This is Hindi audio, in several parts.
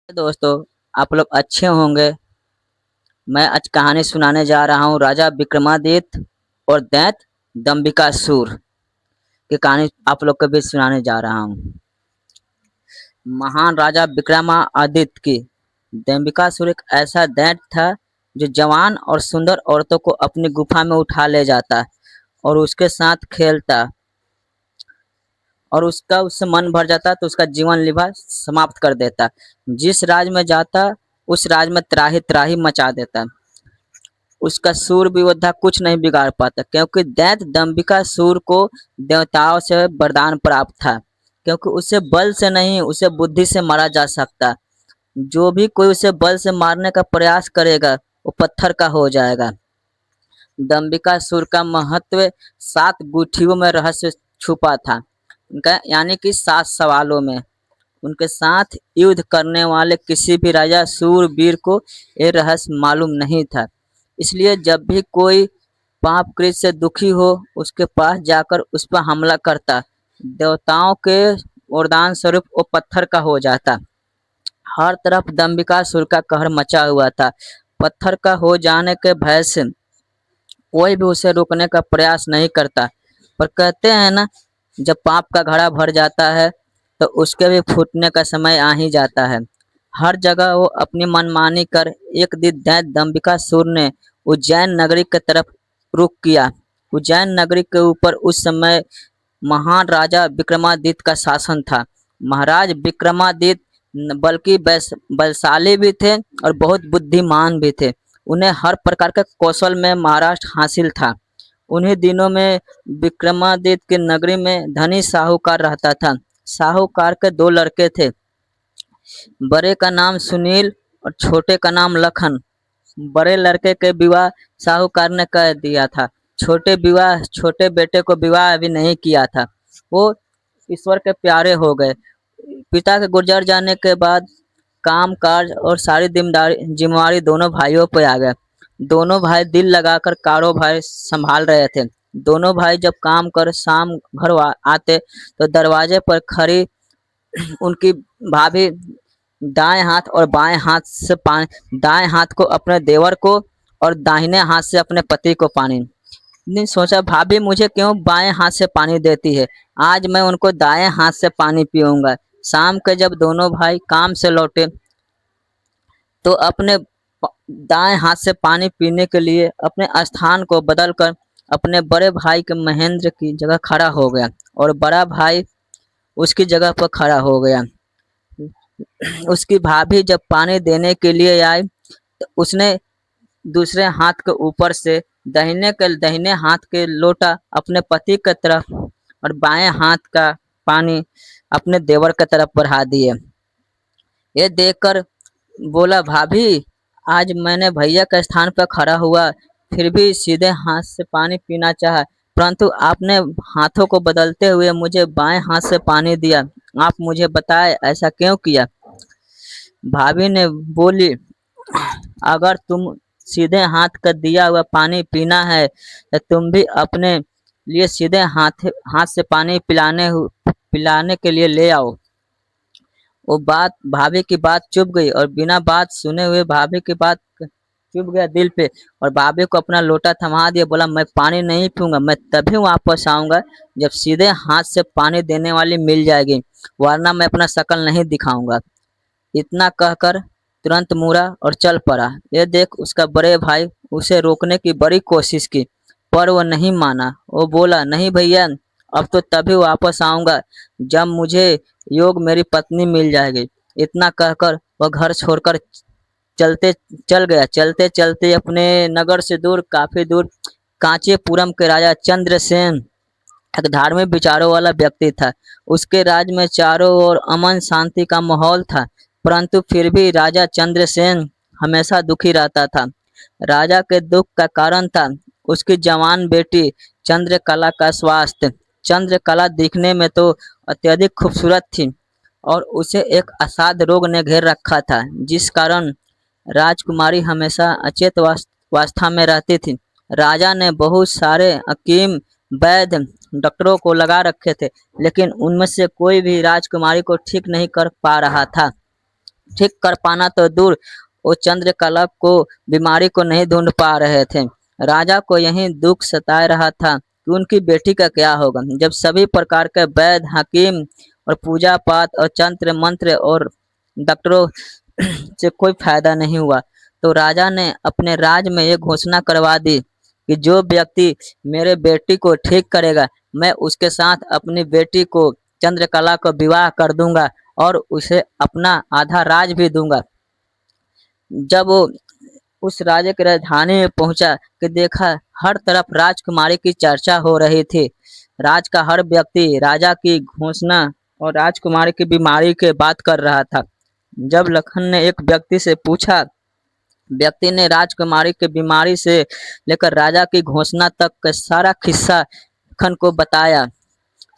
दोस्तों, आप लोग अच्छे होंगे। मैं आज कहानी सुनाने जा रहा हूँ राजा विक्रमादित्य और दैत्य दंबिकासुर की कहानी आप लोग को भी सुनाने जा रहा हूँ। महान राजा विक्रमादित्य की दंबिकासुर एक ऐसा दैत्य था जो जवान और सुंदर औरतों को अपनी गुफा में उठा ले जाता और उसके साथ खेलता और उसका उससे मन भर जाता तो उसका जीवन लीला समाप्त कर देता। जिस राज में जाता उस राज में त्राही त्राही मचा देता। उसका सूरवीरयोद्धा कुछ नहीं बिगाड़ पाता, क्योंकि दैत्य दंबिकासुर को देवताओं से वरदान प्राप्त था। क्योंकि उसे बल से नहीं, उसे बुद्धि से मारा जा सकता। जो भी कोई उसे बल से मारने का प्रयास करेगा वो पत्थर का हो जाएगा। दंबिकासुर का महत्व 7 गुत्थियों में रहस्य छुपा था। उनका यानी कि 7 सवालों में। उनके साथ युद्ध करने वाले किसी भी राजा सूरवीर को ये रहस्य मालूम नहीं था। इसलिए जब भी कोई पाप कृत्य से दुखी हो उसके पास जाकर उस पर हमला करता, देवताओं के वरदान स्वरूप वो पत्थर का हो जाता। हर तरफ दंबिकासुर का कहर मचा हुआ था। पत्थर का हो जाने के भय से कोई भी उसे रोकने का प्रयास नहीं करता। पर कहते हैं ना, जब पाप का घड़ा भर जाता है तो उसके भी फूटने का समय आ ही जाता है। हर जगह वो अपनी मनमानी कर एक दिन दैत्य दंबिकासुर ने उज्जैन नगरी की तरफ रुख किया। उज्जैन नगरी के ऊपर उस समय महान राजा विक्रमादित्य का शासन था। महाराज विक्रमादित्य बल्कि बलशाली भी थे और बहुत बुद्धिमान भी थे। उन्हें हर प्रकार के कौशल में महाराष्ट्र हासिल था। उन्हीं दिनों में विक्रमादित्य की नगरी में धनी साहूकार रहता था। साहूकार के 2 लड़के थे। बड़े का नाम सुनील और छोटे का नाम लखन। बड़े लड़के के विवाह साहूकार ने कर दिया था। छोटे बेटे को विवाह अभी नहीं किया था। वो ईश्वर के प्यारे हो गए। पिता के गुजर जाने के बाद काम काज और सारी जिम्मेवारी दोनों भाइयों पे आ गया। दोनों भाई दिल लगाकर कारोबार संभाल रहे थे। दोनों भाई जब काम कर शाम घर आते तो दरवाजे पर खड़ी उनकी भाभी दाएं हाथ और बाएं हाथ से पानी, दाएं हाथ को अपने देवर को और दाहिने हाथ से अपने पति को पानी। ने सोचा, भाभी मुझे क्यों बाएं हाथ से पानी देती है, आज मैं उनको दाएं हाथ से पानी पीऊंगा। शाम के जब दोनों भाई काम से लौटे तो अपने दाएं हाथ से पानी पीने के लिए अपने स्थान को बदलकर अपने बड़े भाई के महेंद्र की जगह खड़ा हो गया और बड़ा भाई उसकी जगह पर खड़ा हो गया। उसकी भाभी जब पानी देने के लिए आई तो उसने दूसरे हाथ के ऊपर से दाहिने हाथ के लोटा अपने पति की तरफ और बाएं हाथ का पानी अपने देवर की तरफ बढ़ा दिए। ये देखकर बोला, भाभी आज मैंने भैया के स्थान पर खड़ा हुआ फिर भी सीधे हाथ से पानी पीना चाहा, परंतु आपने हाथों को बदलते हुए मुझे बाएं हाथ से पानी दिया। आप मुझे बताएं ऐसा क्यों किया। भाभी ने बोली, अगर तुम सीधे हाथ का दिया हुआ पानी पीना है तो तुम भी अपने लिए सीधे हाथ से पानी पिलाने के लिए ले आओ। वो बात भाभी की बात चुप गई और बिना बात सुने हुए भाभी की बात चुप गया दिल पे और भाभी को अपना लोटा थमा दिया। बोला, मैं पानी नहीं पीऊंगा, मैं तभी वापस आऊंगा जब सीधे हाथ से पानी देने वाली मिल जाएगी, वरना मैं अपना शकल नहीं दिखाऊंगा। इतना कहकर तुरंत मुड़ा और चल पड़ा। ये देख उसका बड़े भाई उसे रोकने की बड़ी कोशिश की, पर वो नहीं माना। वो बोला, नहीं भैया, अब तो तभी वापस आऊंगा जब मुझे योग मेरी पत्नी मिल जाएगी। इतना कहकर वह घर छोड़कर चलते चल गया। चलते चलते अपने नगर से दूर, काफी दूर, कांचीपुरम के राजा चंद्रसेन एक धार्मिक विचारों वाला व्यक्ति था। उसके राज्य में चारों ओर अमन शांति का माहौल था, परंतु फिर भी राजा चंद्रसेन हमेशा दुखी रहता था। राजा के दुख का कारण था उसकी जवान बेटी चंद्रकला का स्वास्थ्य। चंद्रकला दिखने में तो अत्यधिक खूबसूरत थी और उसे एक असाध्य रोग ने घेर रखा था, जिस कारण राजकुमारी हमेशा अचेत अवस्था में रहती थी। राजा ने बहुत सारे हकीम, वैद्य, डॉक्टरों को लगा रखे थे, लेकिन उनमें से कोई भी राजकुमारी को ठीक नहीं कर पा रहा था। ठीक कर पाना तो दूर, वो चंद्रकला को बीमारी को नहीं ढूंढ पा रहे थे। राजा को यही दुख सता रहा था कि उनकी बेटी का क्या होगा। जब सभी प्रकार के वैद्य, हकीम और पूजा पाठ और तंत्र मंत्र और डॉक्टरों से कोई फायदा नहीं हुआ, तो राजा ने अपने राज में ये घोषणा करवा दी कि जो व्यक्ति मेरे बेटी को ठीक करेगा, मैं उसके साथ अपनी बेटी को चंद्रकला को विवाह कर दूंगा और उसे अपना आधा राज भी दूंगा। जब वो उस राजा की राजधानी में पहुंचा कि देखा हर तरफ राजकुमारी की चर्चा हो रही थी। राज का हर व्यक्ति राजा की घोषणा और राजकुमारी की बीमारी के बात कर रहा था। जब लखन ने एक व्यक्ति से पूछा, व्यक्ति ने राजकुमारी की बीमारी से लेकर राजा की घोषणा तक का सारा किस्सा लखन को बताया।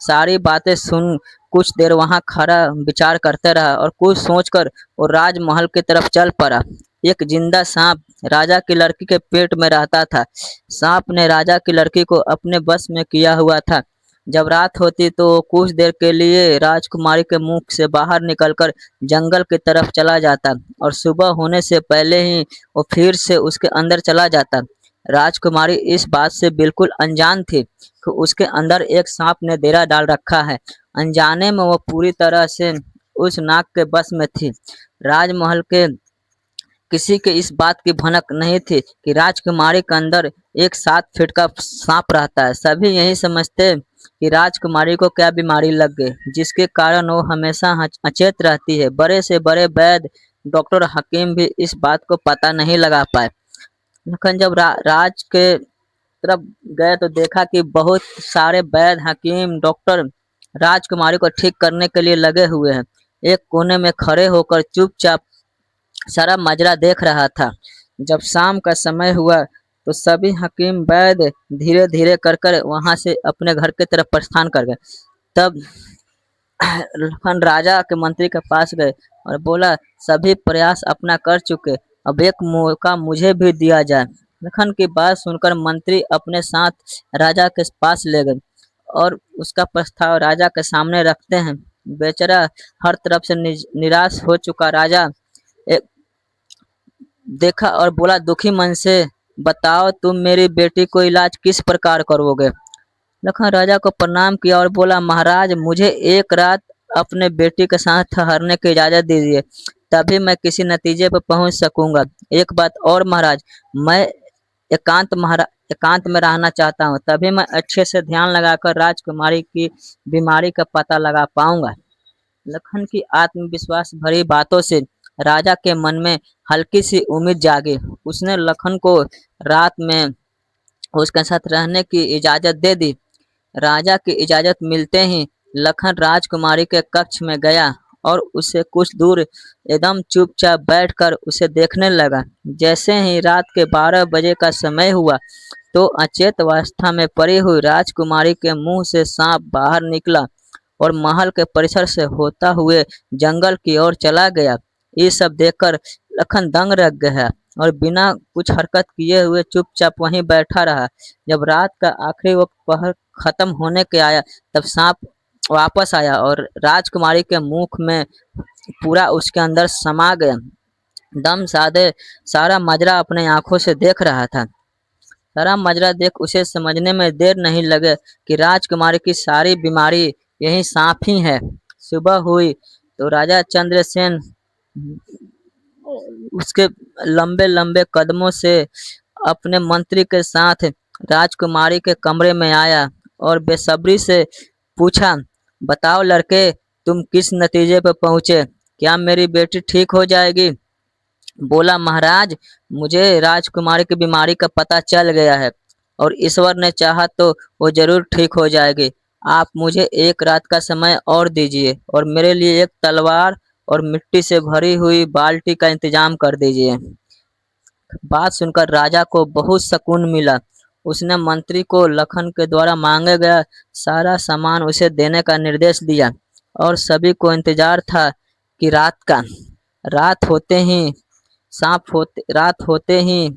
सारी बातें सुन कुछ देर वहां खड़ा विचार करते रहा और कुछ सोचकर वो राजमहल की तरफ चल पड़ा। एक जिंदा सांप राजा की लड़की के पेट में रहता था। सांप ने राजा की लड़की को अपने बस में किया हुआ था। जब रात होती तो वो कुछ देर के लिए राजकुमारी के मुख से बाहर निकलकर जंगल की तरफ चला जाता और सुबह होने से पहले ही वो फिर से उसके अंदर चला जाता। राजकुमारी इस बात से बिल्कुल अनजान थी कि उसके अंदर एक सांप ने डेरा डाल रखा है। अनजाने में वो पूरी तरह से उस नाग के बस में थी। राजमहल के किसी के इस बात की भनक नहीं थी कि राजकुमारी के अंदर एक 7 फीट का सांप रहता है। सभी यही समझते कि राजकुमारी को क्या बीमारी लग गई जिसके कारण वो हमेशा अचेत रहती है। बड़े से बड़े वैद्य, डॉक्टर, हकीम भी इस बात को पता नहीं लगा पाए। लेकिन जब राज के तरफ गए तो देखा कि बहुत सारे वैद्य, हकीम, डॉक्टर राजकुमारी को ठीक करने के लिए लगे हुए हैं। एक कोने में खड़े होकर चुपचाप सारा माजरा देख रहा था। जब शाम का समय हुआ तो सभी हकीम, वैद्य धीरे धीरे कर कर वहां से अपने घर की तरफ प्रस्थान कर गए। तब लखन राजा के मंत्री के पास गए और बोला, सभी प्रयास अपना कर चुके, अब एक मौका मुझे भी दिया जाए। लखन की बात सुनकर मंत्री अपने साथ राजा के पास ले गए और उसका प्रस्ताव राजा के सामने रखते हैं। बेचारा हर तरफ से निराश हो चुका राजा एक देखा और बोला दुखी मन से, बताओ तुम मेरी बेटी को इलाज किस प्रकार करोगे। लखन राजा को प्रणाम किया और बोला, महाराज मुझे एक रात अपने बेटी के साथ ठहरने की इजाजत दीजिए, तभी मैं किसी नतीजे पर पहुंच सकूंगा। एक बात और महाराज, मैं एकांत में रहना चाहता हूँ, तभी मैं अच्छे से ध्यान लगाकर राजकुमारी की बीमारी का पता लगा पाऊंगा। लखन की आत्मविश्वास भरी बातों से राजा के मन में हल्की सी उम्मीद जागी। उसने लखन को रात में उसके साथ रहने की इजाजत दे दी। राजा की इजाजत मिलते ही लखन राजकुमारी के कक्ष में गया और उसे कुछ दूर एकदम चुपचाप बैठकर उसे देखने लगा। जैसे ही रात के 12 बजे का समय हुआ तो अचेत अवस्था में पड़ी हुई राजकुमारी के मुंह से सांप बाहर निकला और महल के परिसर से होता हुए जंगल की ओर चला गया। ये सब देखकर लखन दंग रह गया और बिना कुछ हरकत किए हुए चुपचाप वहीं बैठा रहा। जब रात का आखिरी वक्त पहर खत्म होने के आया तब सांप वापस आया और राजकुमारी के मुख में पूरा उसके अंदर समा गया। दम साधे सारा माजरा अपने आंखों से देख रहा था। सारा माजरा देख उसे समझने में देर नहीं लगे कि राजकुमारी की सारी बीमारी यही सांप ही है। सुबह हुई तो राजा चंद्रसेन उसके लंबे लंबे कदमों से अपने मंत्री के साथ राजकुमारी के कमरे में आया और बेसब्री से पूछा, बताओ लड़के, तुम किस नतीजे पर पहुंचे? क्या मेरी बेटी ठीक हो जाएगी? बोला, महाराज मुझे राजकुमारी की बीमारी का पता चल गया है और ईश्वर ने चाहा तो वो जरूर ठीक हो जाएगी। आप मुझे एक रात का समय और दीजिए और मेरे लिए एक तलवार और मिट्टी से भरी हुई बाल्टी का इंतजाम कर दीजिए। बात सुनकर राजा को बहुत सुकून मिला। उसने मंत्री को लखन के द्वारा मांगे गया सारा सामान उसे देने का निर्देश दिया और सभी को इंतजार था कि रात होते ही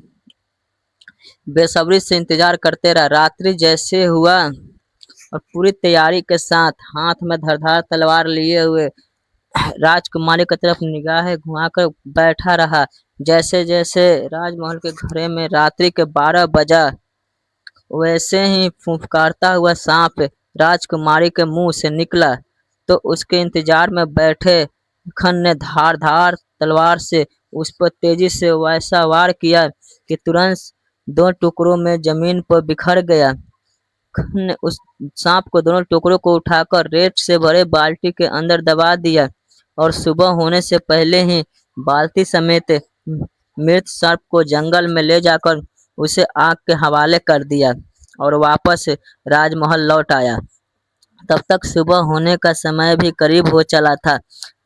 बेसब्री से इंतजार करते रहा। रात्रि जैसे हुआ और पूरी तैयारी के साथ हाथ में धारदार तलवार लिए हुए राजकुमारी की तरफ निगाहें घुमाकर बैठा रहा। जैसे जैसे राजमहल के घरे में रात्रि के 12 बजा, वैसे ही फुफकारता हुआ सांप राजकुमारी के मुंह से निकला। तो उसके इंतजार में बैठे खन ने धार धार तलवार से उस पर तेजी से वैसा वार किया कि तुरंत दो टुकड़ों में जमीन पर बिखर गया। खन ने उस सांप को दोनों टुकड़ों को उठाकर रेत से भरे बाल्टी के अंदर दबा दिया और सुबह होने से पहले ही बाल्टी समेत मृत सर्प को जंगल में ले जाकर उसे आग के हवाले कर दिया और वापस राजमहल लौट आया। तब तक सुबह होने का समय भी करीब हो चला था।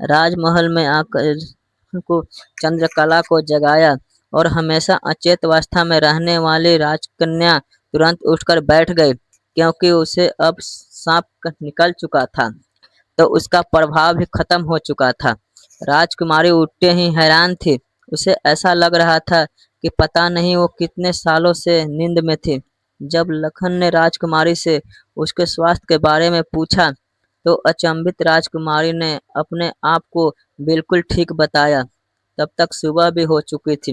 राजमहल में आकर को चंद्रकला को जगाया और हमेशा अचेत अवस्था में रहने वाली राजकन्या तुरंत उठकर बैठ गई, क्योंकि उसे अब सांप निकल चुका था तो उसका प्रभाव भी खत्म हो चुका था। राजकुमारी उठते ही हैरान थी। उसे ऐसा लग रहा था कि पता नहीं वो कितने सालों से नींद में थी। जब लखन ने राजकुमारी से उसके स्वास्थ्य के बारे में पूछा तो अचंभित राजकुमारी ने अपने आप को बिल्कुल ठीक बताया। तब तक सुबह भी हो चुकी थी।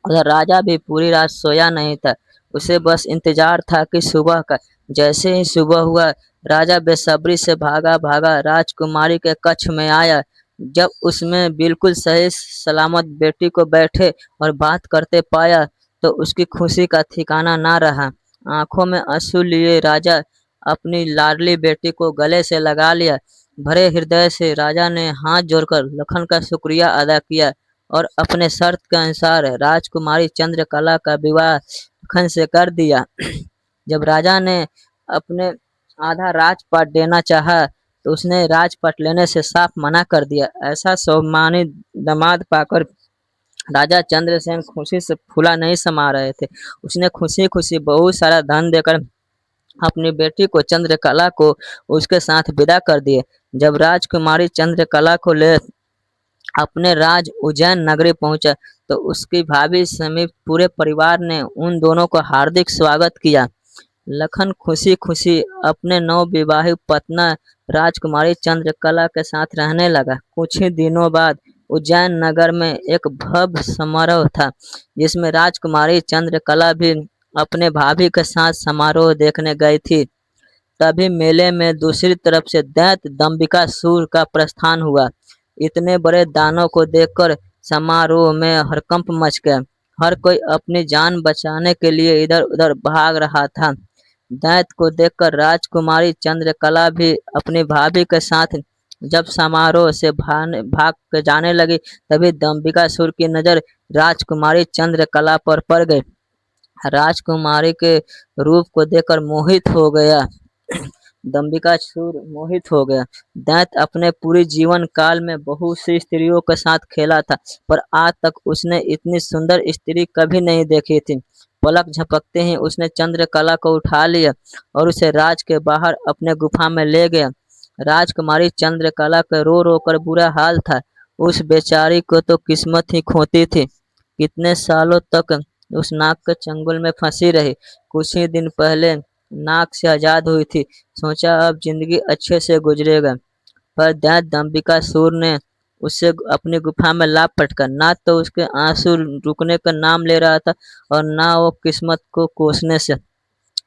उधर राजा भी पूरी रात सोया नहीं था। उसे बस इंतजार था कि सुबह का। जैसे ही सुबह हुआ, राजा बेसब्री से भागा भागा राजकुमारी के कक्ष में आया। जब उसमें बिल्कुल सही सलामत बेटी को बैठे और बात करते पाया तो उसकी खुशी का ठिकाना ना रहा। आंखों में आंसू लिए राजा अपनी लाडली बेटी को गले से लगा लिया। भरे हृदय से राजा ने हाथ जोड़कर लखन का शुक्रिया अदा किया और अपने शर्त के अनुसार राजकुमारी चंद्रकला का विवाह लखन से कर दिया। जब राजा ने अपने आधा राजपाट देना चाहा तो उसने राजपाट लेने से साफ मना कर दिया। ऐसा सम्मानित दामाद पाकर राजा चंद्रसेन खुशी से फूला नहीं समा रहे थे। उसने खुशी खुशी बहुत सारा धन देकर अपनी बेटी को चंद्रकला को उसके साथ विदा कर दिए। जब राजकुमारी चंद्रकला को ले अपने राज उज्जैन नगरी पहुंचा तो उसकी भाभी समेत पूरे परिवार ने उन दोनों को हार्दिक स्वागत किया। लखन खुशी खुशी अपने नवविवाहित पत्नी राजकुमारी चंद्रकला के साथ रहने लगा। कुछ ही दिनों बाद उज्जैन नगर में एक भव्य समारोह था, जिसमें राजकुमारी चंद्रकला भी अपने भाभी के साथ समारोह देखने गई थी। तभी मेले में दूसरी तरफ से दैत्य दंबिकासुर का प्रस्थान हुआ। इतने बड़े दानव को देखकर समारोह में हड़कंप मच गया। हर कोई अपनी जान बचाने के लिए इधर उधर भाग रहा था। दैत्य को देखकर राजकुमारी चंद्रकला भी अपनी भाभी के साथ जब समारोह से भाग के जाने लगी, तभी दंबिकासुर की नजर राजकुमारी चंद्रकला पर पड़ गई। राजकुमारी के रूप को देखकर मोहित हो गया। दंबिकासुर मोहित हो गया। दैत्य अपने पूरे जीवन काल में बहुत सी स्त्रियों के साथ खेला था, पर आज तक उसने इतनी सुंदर स्त्री कभी नहीं देखी थी। पलक झपकते ही उसने चंद्रकला को उठा लिया और उसे राज के बाहर अपने गुफा में ले गया। राजकुमारी चंद्रकला का रो रो कर बुरा हाल था। उस बेचारी को तो किस्मत ही खोती थी। कितने सालों तक उस नाग के चंगुल में फंसी रही। कुछ ही दिन पहले नाग से आजाद हुई थी। सोचा अब जिंदगी अच्छे से गुजरेगा, पर दैत्य दंबिकासुर ने उसे अपनी गुफा में ला पटका। ना तो उसके आंसू रुकने का नाम ले रहा था और ना वो किस्मत को कोसने से।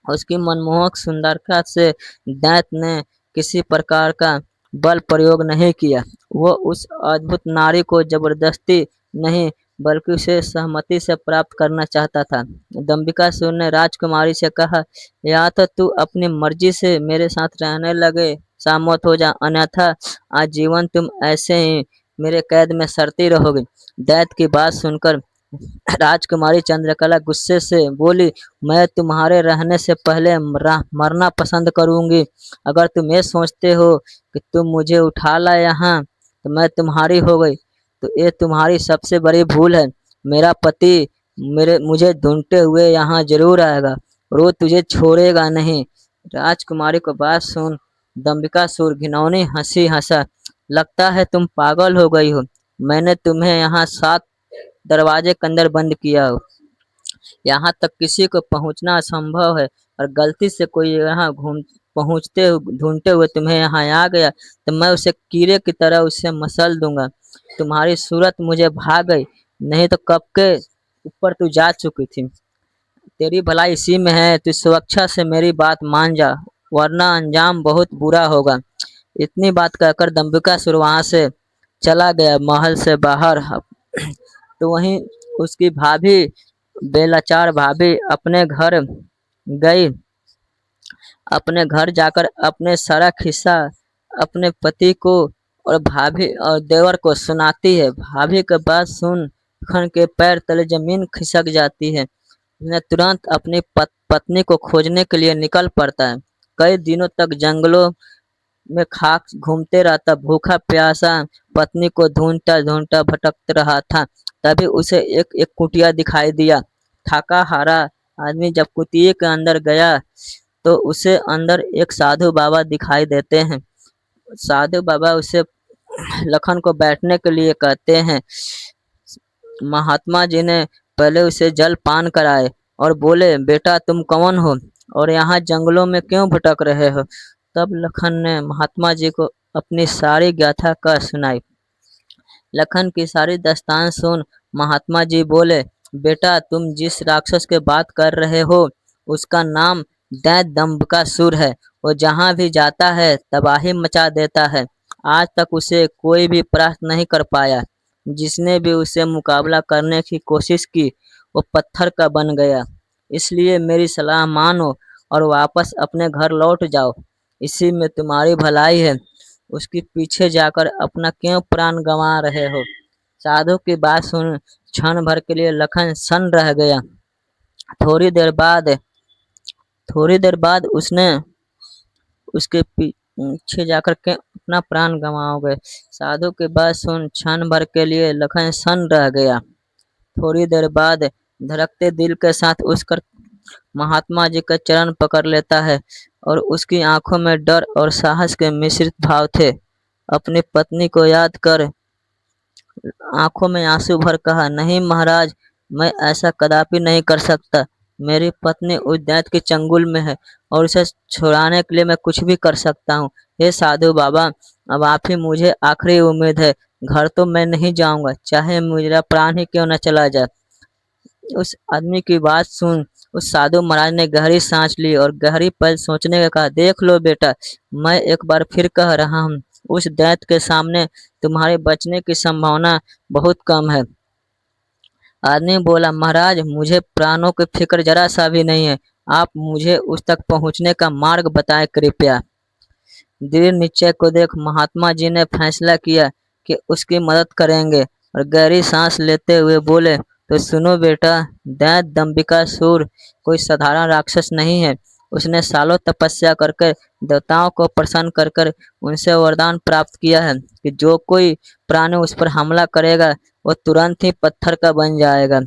उसकी मनमोहक सुंदरता से दैत्य ने किसी प्रकार का बल प्रयोग नहीं किया। वो उस अद्भुत नारी को जबरदस्ती नहीं बल्कि उसे सहमति से प्राप्त करना चाहता था। दंबिकासुर ने राजकुमारी से कहा, या तो तू अपनी मर्जी से मेरे साथ रहने लगे सहमत हो जा, अन्यथा आजीवन तुम ऐसे ही मेरे कैद में सड़ती रहोगे। दैत्य की बात सुनकर राजकुमारी चंद्रकला गुस्से से बोली, मैं तुम्हारे रहने से पहले मरना पसंद करूंगी। अगर तुम ये सोचते हो कि तुम मुझे उठा ला यहाँ तो मैं तुम्हारी हो गई, तो ये तुम्हारी सबसे बड़ी भूल है। मेरा पति मुझे ढूंढते हुए यहाँ जरूर आएगा और वो तुझे छोड़ेगा नहीं। राजकुमारी को बात सुन दंबिकासुर घिनौनी हंसी हंसा, लगता है तुम पागल हो गई हो। मैंने तुम्हें यहाँ 7 दरवाजे के अंदर बंद किया हो। यहाँ तक किसी को पहुँचना असंभव है और गलती से कोई यहाँ पहुँचते ढूंढते हुए तुम्हें यहाँ आ गया तो मैं उसे कीड़े की तरह उससे मसल दूंगा। तुम्हारी सूरत मुझे भा गई, नहीं तो कब के ऊपर तू जा चुकी थी। तेरी भलाई इसी में है, तू सुरक्षा से मेरी बात मान जा, वरना अंजाम बहुत बुरा होगा। इतनी बात कहकर दंबिकासुर वहां से चला गया महल से बाहर। तो वहीं उसकी भाभी, बेलाचार भाभी अपने घर गई। अपने घर जाकर अपने सारा किस्सा अपने पति को और भाभी और देवर को सुनाती है। भाभी के बात सुन खन के पैर तले जमीन खिसक जाती है। वह तुरंत अपनी पत्नी को खोजने के लिए निकल पड़ता है। कई दिनों तक जंगलों में खाक घूमते रहता, भूखा प्यासा पत्नी को ढूंढता ढूंढता भटकते रहा था। तभी उसे एक एक कुटिया दिखाई दिया। थका हारा आदमी जब कुटिया के अंदर गया तो उसे अंदर एक साधु बाबा दिखाई देते हैं। साधु बाबा उसे लखन को बैठने के लिए कहते हैं। महात्मा जी ने पहले उसे जल पान कराए और बोले, बेटा तुम कौन हो और यहाँ जंगलों में क्यों भटक रहे हो। तब लखन ने महात्मा जी को अपनी सारी गाथा कह सुनाई। लखन की सारी दास्तान सुन महात्मा जी बोले, बेटा तुम जिस राक्षस के बात कर रहे हो उसका नाम दैत्य दंबिकासुर है। वो जहाँ भी जाता है तबाही मचा देता है। आज तक उसे कोई भी परास्त नहीं कर पाया। जिसने भी उसे मुकाबला करने की कोशिश की वो पत्थर का बन गया। इसलिए मेरी सलाह मानो और वापस अपने घर लौट जाओ, इसी में तुम्हारी भलाई है। उसके पीछे जाकर अपना क्यों प्राण गंवा रहे हो। साधु की बात सुन क्षण भर के लिए लखन सन्न रह गया। थोड़ी देर बाद थोड़ी देर बाद उसने उसके पीछे जाकर के अपना प्राण गंवाओगे। साधु की बात सुन क्षण भर के लिए लखन सन्न रह गया। थोड़ी देर बाद धड़कते दिल के साथ उसका महात्मा जी का चरण पकड़ लेता है और उसकी आंखों में डर और साहस के मिश्रित भाव थे। अपनी पत्नी को याद कर आंखों में आंसू भर कहा, नहीं महाराज, मैं ऐसा कदापि नहीं कर सकता। मेरी पत्नी उस दैत्य के चंगुल में है और उसे छुड़ाने के लिए मैं कुछ भी कर सकता हूँ। हे साधु बाबा, अब आप ही मुझे आखिरी उम्मीद है। घर तो मैं नहीं जाऊंगा, चाहे मेरा प्राण ही क्यों न चला जाए। उस आदमी की बात सुन उस साधु महाराज ने गहरी सांस ली और गहरी पल सोचने का कहा, देख लो बेटा, मैं एक बार फिर कह रहा हूँ, उस दैत्य के सामने तुम्हारे बचने की संभावना बहुत कम है। आदमी बोला, महाराज मुझे प्राणों की फिक्र जरा सा भी नहीं है। आप मुझे उस तक पहुंचने का मार्ग बताएं कृपया। दृढ़ निश्चय को देख महात्मा जी ने फैसला किया कि उसकी मदद करेंगे और गहरी सांस लेते हुए बोले, तो सुनो बेटा, दैत्य दंबिकासुर कोई साधारण राक्षस नहीं है। उसने सालों तपस्या करके देवताओं को प्रसन्न कर कर उनसे वरदान प्राप्त किया है कि जो कोई प्राणी उस पर हमला करेगा वो तुरंत ही पत्थर का बन जाएगा।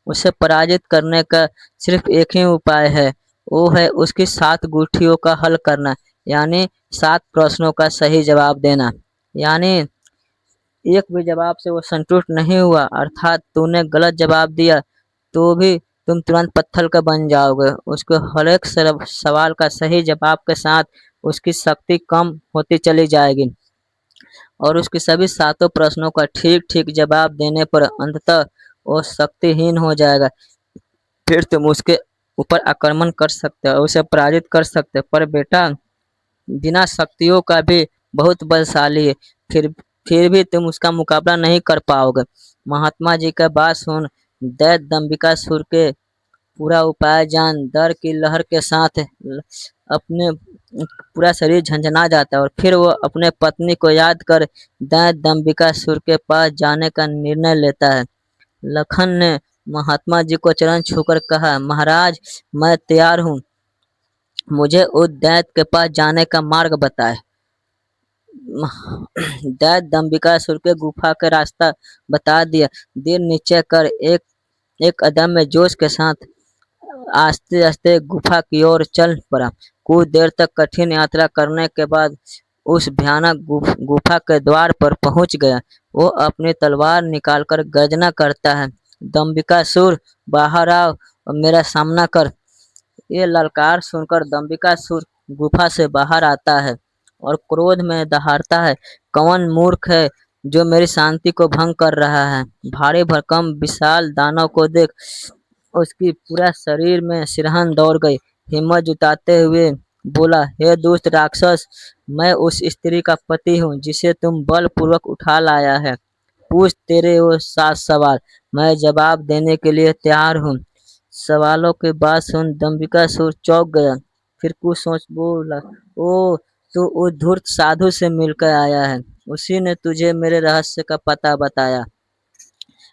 उसे पराजित करने का सिर्फ एक ही उपाय है, वो है उसकी 7 गुत्थियों का हल करना, यानी 7 प्रश्नों का सही जवाब देना। यानी एक भी जवाब से वो संतुष्ट नहीं हुआ, अर्थात तूने गलत जवाब दिया तो भी तुम तुरंत पत्थर का बन जाओगे। उसको हर एक सवाल का सही जवाब के साथ उसकी शक्ति कम होती चली जाएगी और उसके सभी 7 प्रश्नों का ठीक ठीक जवाब देने पर अंततः वो शक्तिहीन हो जाएगा। फिर तुम उसके ऊपर आक्रमण कर सकते हो, उसे पराजित कर सकते हो। पर बेटा, बिना शक्तियों का भी बहुत बलशाली है, फिर भी तुम उसका मुकाबला नहीं कर पाओगे। महात्मा जी का बात सुन दैत्य दंबिकासुर के पूरा उपाय जान डर की लहर के साथ अपने पूरा शरीर झंझना जाता है और फिर वो अपने पत्नी को याद कर दैत्य दंबिकासुर के पास जाने का निर्णय लेता है। लखन ने महात्मा जी को चरण छूकर कहा, महाराज मैं तैयार हूँ, मुझे उस दैत्य के पास जाने का मार्ग बताए। दैत्य दंबिकासुर के गुफा का रास्ता बता दिया। दृढ़ निश्चय कर एक अदम्य जोश के साथ आस्ते आस्ते गुफा की ओर चल पड़ा। कुछ देर तक कठिन यात्रा करने के बाद उस भयानक गुफा के द्वार पर पहुंच गया। वो अपनी तलवार निकालकर गर्जना करता है, दंबिकासुर बाहर आओ और मेरा सामना कर। ये ललकार सुनकर दंबिकासुर गुफा से बाहर आता है और क्रोध में दहाड़ता है, कौन मूर्ख है जो मेरी शांति को भंग कर रहा है। भारी भरकम विशाल दानव को देख उसकी पूरा शरीर में सिरहन दौड़ गई। हिम्मत जुटाते हुए बोला, हे दुष्ट राक्षस, मैं उस स्त्री का पति हूँ जिसे तुम बलपूर्वक उठा लाया है। पूछ तेरे वो 7 सवाल, मैं जवाब देने के लिए तैयार हूँ। सवालों की बात सुन दंबिकासुर चौंक गया। फिर कुछ सोच बोला, ओ, तू उस धूर्त साधु से मिलकर आया है। उसी ने तुझे मेरे रहस्य का पता बताया।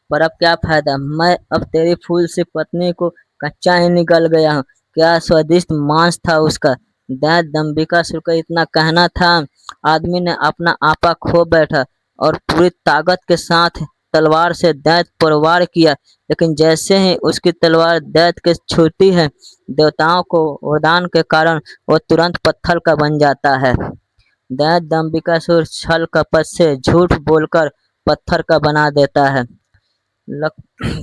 पर अब क्या फायदा, मैं अब तेरी फूल सी पत्नी को कच्चा ही निकल गया हूँ। क्या स्वादिष्ट मांस था उसका। दैत्य दंबिकासुर का इतना कहना था। आदमी ने अपना आपा खो बैठा और पूरी ताकत के साथ तलवार से दैत्य पर वार किया। लेकिन जैसे ही उसकी तलवार दैत्य के छूती है, देवताओं को वरदान के कारण वो तुरंत पत्थर का बन जाता है। दैत्य दंबिकासुर छल कपट से झूठ बोलकर पत्थर का बना देता है।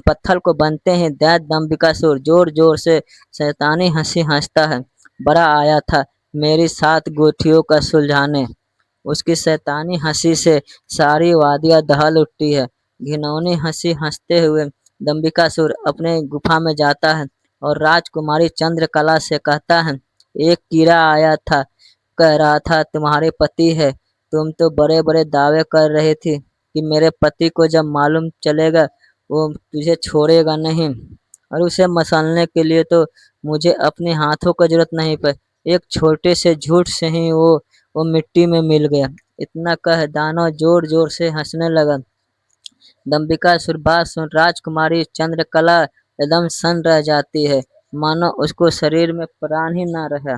पत्थर को बनते ही दैत्य दंबिकासुर जोर जोर से शैतानी हंसी हंसता है। बड़ा आया था मेरी 7 गुत्थियों का सुलझाने। उसकी शैतानी हंसी से सारी वादियां दहल उठती है। घिनौनी हंसी हंसते हुए दंबिकासुर अपने गुफा में जाता है और राजकुमारी चंद्रकला से कहता है, एक कीड़ा आया था, कह रहा था तुम्हारे पति है। तुम तो बड़े बड़े दावे कर रही थी कि मेरे पति को जब मालूम चलेगा वो तुझे छोड़ेगा नहीं, और उसे मसलने के लिए तो मुझे अपने हाथों का जरूरत नहीं पर एक छोटे से झूठ से ही वो मिट्टी में मिल गया। इतना कह दानव जोर जोर से हंसने लगा। दंबिकासुर बात सुन राजकुमारी चंद्रकला एकदम सन्न रह जाती है, मानो उसको शरीर में प्राण ही न रहा।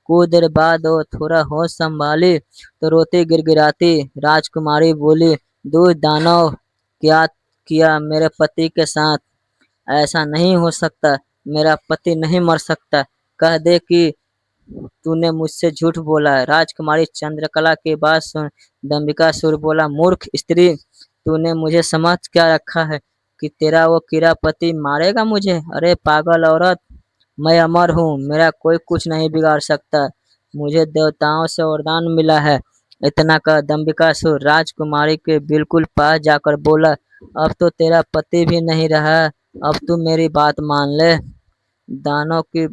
कुछ देर बाद वो थोड़ा होश संभाली तो रोती गिड़गिड़ाती राजकुमारी बोली, दूध दानव, क्या किया मेरे पति के साथ। ऐसा नहीं हो सकता, मेरा पति नहीं मर सकता। कह दे कि तूने मुझसे झूठ बोला है। राजकुमारी चंद्रकला की बात सुन दंबिकासुर बोला, मूर्ख स्त्री, तूने मुझे समझ क्या रखा है कि तेरा वो कीड़ापति मारेगा मुझे। अरे पागल औरत, मैं अमर हूँ, मेरा कोई कुछ नहीं बिगाड़ सकता। मुझे देवताओं से वरदान मिला है। इतना कह दंबिकासुर राजकुमारी के बिल्कुल पास जाकर बोला, अब तो तेरा पति भी नहीं रहा, अब तू मेरी बात मान ले। दानव की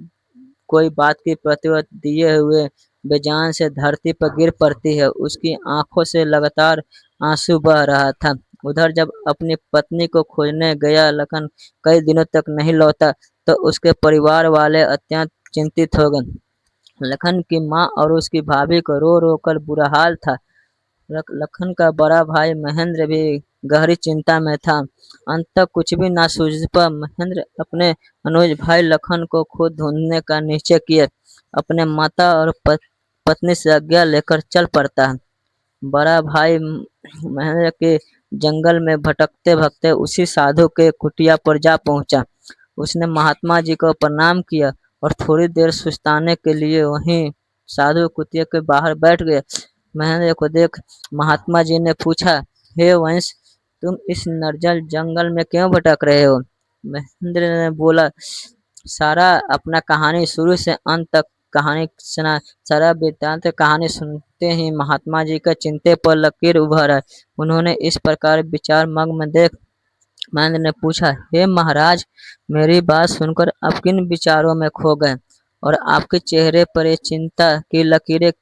कोई बात की प्रतिवत दिए हुए बेजान से धरती पर गिर पड़ती है। उसकी आंखों से लगातार आंसू बह रहा था। उधर जब अपनी पत्नी को खोजने गया लखन कई दिनों तक नहीं लौटा तो उसके परिवार वाले अत्यंत चिंतित हो गए। लखन की माँ और उसकी भाभी को रो रो कर बुरा हाल था। लखन का बड़ा भाई महेंद्र भी गहरी चिंता में था। अंत तक कुछ भी ना सूझ पर महेंद्र अपने अनुज भाई लखन को खुद ढूंढने का निश्चय किए अपने माता और पत्नी से आज्ञा लेकर चल पड़ता है। बड़ा भाई महेंद्र के जंगल में भटकते भटकते उसी साधु के कुटिया पर जा पहुंचा। उसने महात्मा जी को प्रणाम किया और थोड़ी देर सुस्ताने के लिए वहीं साधु कुटिया के बाहर बैठ गए। महेंद्र को देख महात्मा जी ने पूछा, हे वंश, तुम इस निर्जल जंगल में क्यों भटक रहे हो। महेंद्र ने बोला, सारा अपना कहानी शुरू से अंत तक कहानी सुना। सारा वृत्तांत कहानी सुनते ही महात्मा जी का चिंते पर लकीर उभर है। उन्होंने इस प्रकार विचार मग्न में देख महेंद्र ने पूछा, हे महाराज, मेरी बात सुनकर आप किन विचारों में खो गए और आपके चेहरे पर ये चिंता की लकीरें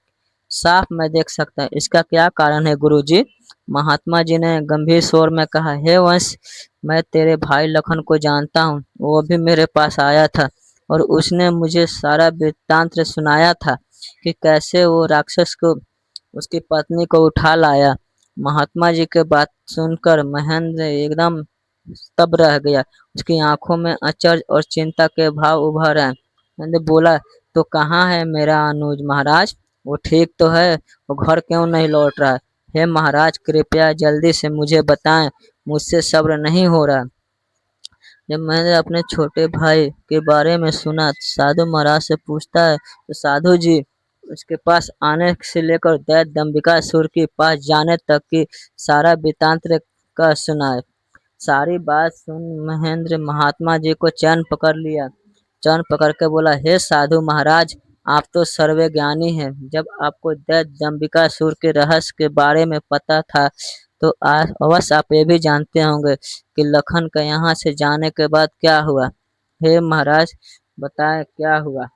साफ मैं देख सकता, इसका क्या कारण है गुरुजी। महात्मा जी ने गंभीर स्वर में कहा, हे वंश, मैं तेरे भाई लखन को जानता हूँ। वो भी मेरे पास आया था और उसने मुझे सारा वृत्तांत सुनाया था कि कैसे वो राक्षस को उसकी पत्नी को उठा लाया। महात्मा जी के बात सुनकर महेंद्र एकदम स्तब्ध रह गया। उसकी आंखों में अचरज और चिंता के भाव उभर आए। महेंद्र बोला, तो कहाँ है मेरा अनुज महाराज, वो ठीक तो है, वो घर क्यों नहीं लौट रहा। हे महाराज, कृपया जल्दी से मुझे बताएं, मुझसे सब्र नहीं हो रहा। जब मैंने अपने छोटे भाई के बारे में सुना साधु महाराज से पूछता है तो साधु जी उसके पास आने से लेकर दैत्य दंबिकासुर के पास जाने तक की सारा वृत्तांत का सुनाए। सारी बात सुन महेंद्र महात्मा जी को चैन पकड़ लिया। चैन पकड़ के बोला, हे साधु महाराज, आप तो सर्वज्ञानी हैं। जब आपको दैत्य दंबिकासुर के रहस्य के बारे में पता था, तो अवश्य आप ये भी जानते होंगे कि लखन का यहाँ से जाने के बाद क्या हुआ। हे महाराज, बताएं क्या हुआ।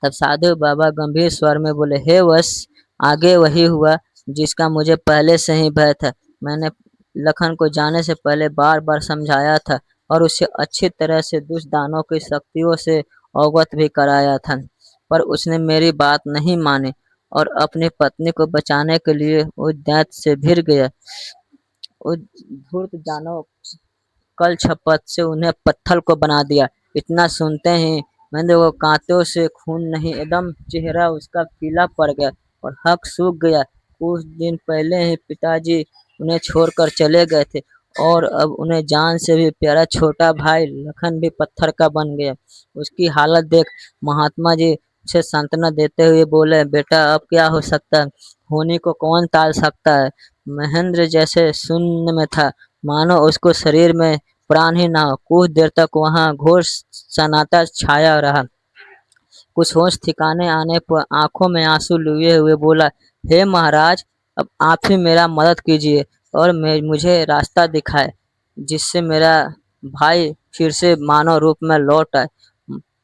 तब साधु बाबा गंभीर स्वर में बोले, हे वत्स, आगे वही हुआ जिसका मुझे पहले से ही भय था। मैंने लखन को जाने से पहले बार बार समझाया था और उसे अच्छी तरह से दुष्ट दानों की शक्तियों से अवगत भी कराया था, पर उसने मेरी बात नहीं मानी और अपनी पत्नी को बचाने के लिए उस दैत्य से भिड़ गया। उस धूर्त दानव कल छपत से उन्हें पत्थर को बना दिया। इतना सुनते ही महेंद्र को कांटों से खून नहीं, एकदम चेहरा उसका पीला पड़ गया और हक सूख गया। कुछ दिन पहले ही पिताजी उन्हें छोड़कर चले गए थे और अब उन्हें जान से भी प्यारा छोटा भाई लखन भी पत्थर का बन गया। उसकी हालत देख महात्मा जी उसे सांत्वना देते हुए बोले, बेटा अब क्या हो सकता है, होनी को कौन टाल सकता है। महेंद्र जैसे शून्य में था, मानो उसको शरीर में प्राण ही ना हो। कुछ देर तक वहां घोर सन्नाटा छाया रहा। कुछ होश ठिकाने आने पर आंखों में आंसू लिए हुए बोला, हे महाराज, अब आप ही मेरा मदद कीजिए और मुझे रास्ता दिखाए जिससे मेरा भाई फिर से मानव रूप में लौट आए।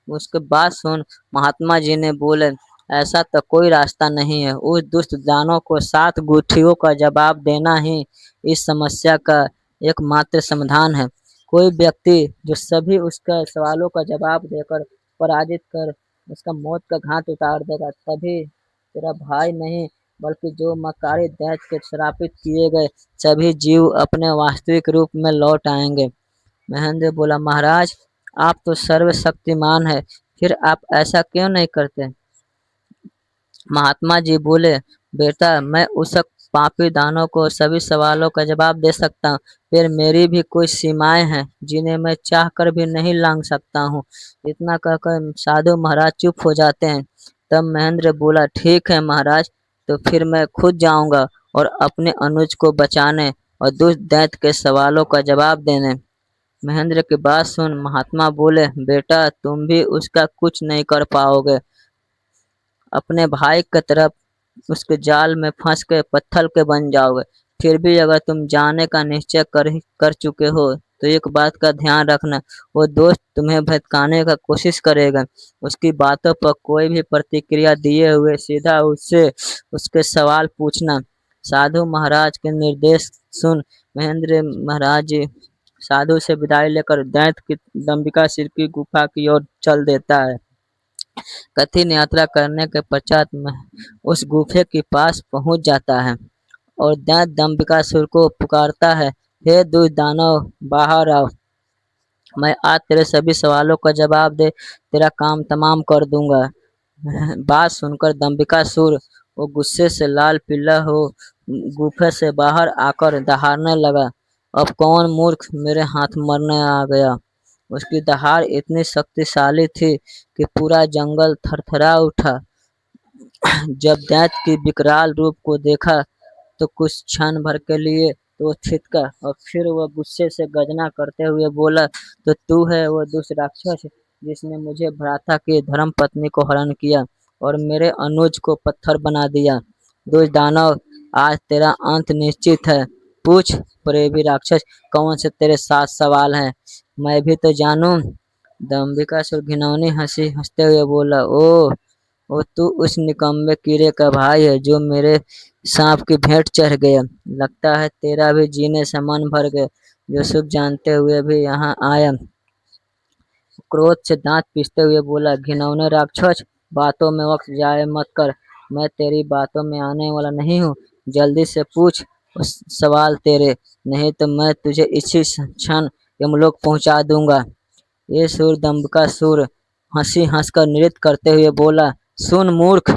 उसके बाद सुन महात्मा जी ने बोले, ऐसा तो कोई रास्ता नहीं है। उस दुष्ट दानव को 7 गुत्थियों का जवाब देना ही इस समस्या का एकमात्र समाधान है। कोई व्यक्ति जो सभी उसका सवालों का जवाब देकर पराजित कर उसका मौत का घाट उतार देगा, तभी तेरा भाई नहीं बल्कि जो मकारी दैत्य के श्रापित किए गए सभी जीव अपने वास्तविक रूप में लौट आएंगे। महेंद्र बोला, महाराज, आप तो सर्वशक्तिमान है, फिर आप ऐसा क्यों नहीं करते। महात्मा जी बोले, बेटा, मैं उस पापी दानव को सभी सवालों का जवाब दे सकता हूँ, फिर मेरी भी कोई सीमाएं हैं जिन्हें मैं चाह कर भी नहीं लांघ सकता हूँ। इतना कहकर साधु महाराज चुप हो जाते हैं। तब महेंद्र बोला, ठीक है महाराज, तो फिर मैं खुद जाऊंगा और अपने अनुज को बचाने और दुष्ट दैत्य के सवालों का जवाब देने। महेंद्र की बात सुन महात्मा बोले, बेटा, तुम भी उसका कुछ नहीं कर पाओगे। अपने भाई की तरफ उसके जाल में फंस के पत्थर के बन जाओगे। फिर भी अगर तुम जाने का निश्चय कर चुके हो तो एक बात का ध्यान रखना, वो दोस्त तुम्हें भटकाने का कोशिश करेगा। उसकी बातों पर कोई भी प्रतिक्रिया दिए हुए सीधा उससे उसके सवाल पूछना। साधु महाराज के निर्देश सुन महेंद्र महाराज जी साधु से विदाई लेकर दैत्य की दंबिका सिर की गुफा की ओर चल देता है। कठिन यात्रा करने के पश्चात उस गुफे के पास पहुंच जाता है और दैत्य दंबिकासुर को पुकारता है, हे दुष्ट दानव, बाहर आओ। मैं आज तेरे सभी सवालों का जवाब दे तेरा काम तमाम कर दूंगा। बात सुनकर दंबिकासुर वो गुस्से से लाल पीला हो गुफे से बाहर आकर दहाड़ने लगा। अब कौन मूर्ख मेरे हाथ मरने आ गया। उसकी दहाड़ इतनी शक्तिशाली थी कि पूरा जंगल थरथरा उठा। जब दैत्य की विकराल रूप को देखा तो कुछ क्षण भर के लिए तो वो छिटका और फिर वह गुस्से से गर्जना करते हुए बोला, तो तू है वो दुष्ट राक्षस जिसने मुझे भ्राता की धर्म पत्नी को हरण किया और मेरे अनुज को पत्थर बना दिया। दुष्ट दानव, आज तेरा अंत निश्चित है। पूछ प्रेमी राक्षस, कौन से तेरे 7 सवाल हैं, मैं भी तो जानूं। दंबिकासुर घिनौनी हंसी हंसते हुए बोला, ओ तू उस निकम्मे कीड़े का भाई है जो मेरे सांप की भेंट चढ़ गया। लगता है तेरा भी जीने से मन भर गया, जो सुख जानते हुए भी यहाँ आया। क्रोध से दांत पीसते हुए बोला, घिनौने राक्षस, बातों में वक्त जाए मत कर। मैं तेरी बातों में आने वाला नहीं हूँ। जल्दी से पूछ उस सवाल तेरे, नहीं तो मैं तुझे इसी क्षण यमलोक पहुंचा दूंगा। ये सुर दंब का सुर हंसी हंसकर नृत्य करते हुए बोला, सुन मूर्ख,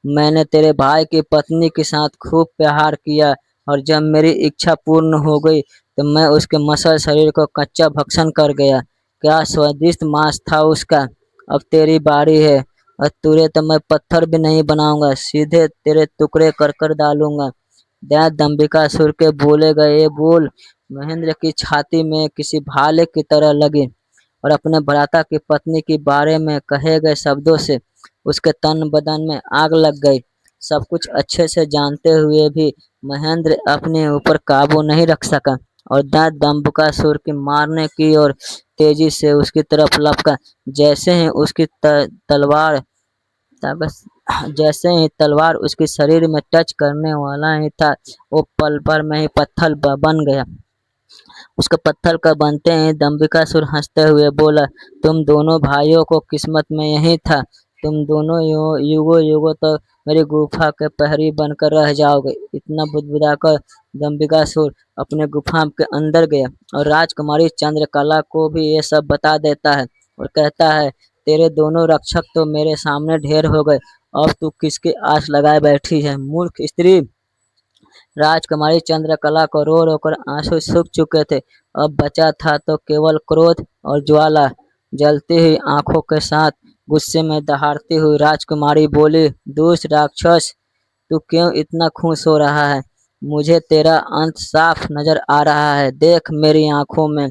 मैंने तेरे भाई की पत्नी के साथ खूब प्यार किया और जब मेरी इच्छा पूर्ण हो गई तो मैं उसके मसल शरीर को कच्चा भक्षण कर गया। क्या स्वादिष्ट मांस था उसका। अब तेरी बारी है और तुझे तो मैं पत्थर भी नहीं बनाऊंगा, सीधे तेरे टुकड़े कर कर डालूंगा। दैत्य दंबिकासुर के बोले गए बोल महेंद्र की छाती में किसी भाले की तरह लगे और अपने भ्राता की पत्नी के बारे में कहे गए शब्दों से उसके तन बदन में आग लग गई। सब कुछ अच्छे से जानते हुए भी महेंद्र अपने ऊपर काबू नहीं रख सका और दांत दंबकासुर की मारने की और तेजी से उसकी तरफ लपका। जैसे ही उसकी तलवार बस जैसे ही तलवार उसके शरीर में टच करने वाला ही था, वो पल भर में ही पत्थर बन गया। उसके पत्थर का बनते ही दंबिकासुर हंसते हुए बोला, तुम दोनों भाइयों को किस्मत में यही था। तुम दोनों युगों युगों तक मेरी गुफा के प्रहरी बनकर रह जाओगे। इतना बुदबुदाकर दंबिकासुर अपने गुफा के अंदर गया और राजकुमारी चंद्रकला को भी ये सब बता देता है और कहता है, तेरे दोनों रक्षक तो मेरे सामने ढेर हो गए, अब तू किसकी आस लगाए बैठी है, मूर्ख स्त्री। राजकुमारी चंद्रकला को रो रो कर आंसू सूख चुके थे। अब बचा था तो केवल क्रोध और ज्वाला। जलती हुई आंखों के साथ गुस्से में दहाड़ती हुई राजकुमारी बोली, दुष्ट राक्षस, तू क्यों इतना खुश हो रहा है? मुझे तेरा अंत साफ नजर आ रहा है, देख मेरी आंखों में।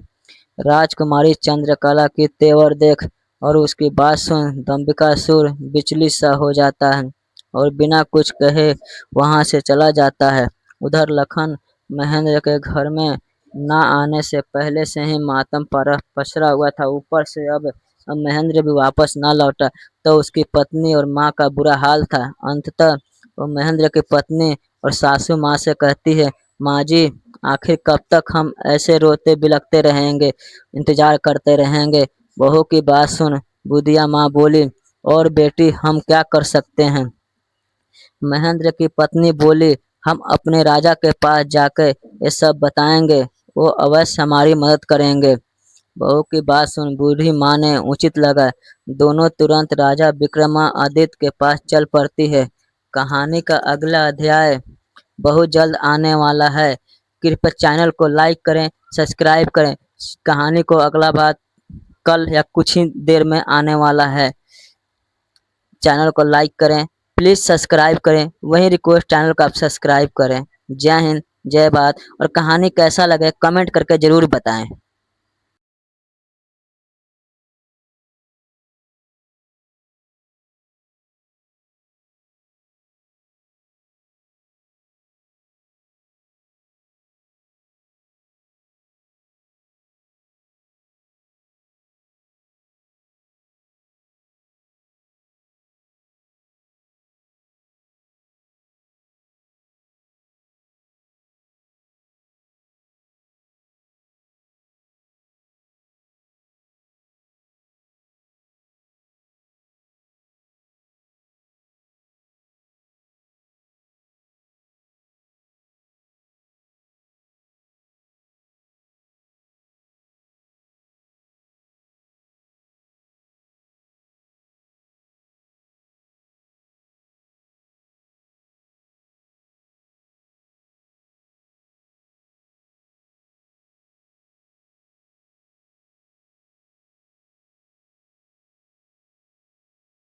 राजकुमारी चंद्रकला की तेवर देख और उसकी बात सुन दंबिकासुर विचलित सा हो जाता है और बिना कुछ कहे वहां से चला जाता है। उधर लखन महेंद्र के घर में न आने से पहले से ही मातम पर पसरा हुआ था। ऊपर से अब महेंद्र भी वापस न लौटा तो उसकी पत्नी और माँ का बुरा हाल था। अंततः वो महेंद्र की पत्नी और सासू माँ से कहती है, माँ जी, आखिर कब तक हम ऐसे रोते बिलखते रहेंगे, इंतजार करते रहेंगे? बहू की बात सुन, बुधिया माँ बोली। और बेटी, हम क्या कर सकते हैं? महेंद्र की पत्नी बोली, हम अपने राजा के पास जाकर ये सब बताएंगे, वो अवश्य हमारी मदद करेंगे। बहू की बात सुन बूढ़ी माँ ने उचित लगा। दोनों तुरंत राजा विक्रमादित्य के पास चल पड़ती है। कहानी का अगला अध्याय बहुत जल्द आने वाला है। कृपया चैनल को लाइक करें, सब्सक्राइब करें। कहानी को अगला भाग कल या कुछ ही देर में आने वाला है। चैनल को लाइक करें, प्लीज सब्सक्राइब करें। वही रिक्वेस्ट, चैनल को आप सब्सक्राइब करें। जय हिंद, जय भारत। और कहानी कैसा लगे कमेंट करके जरूर बताएं।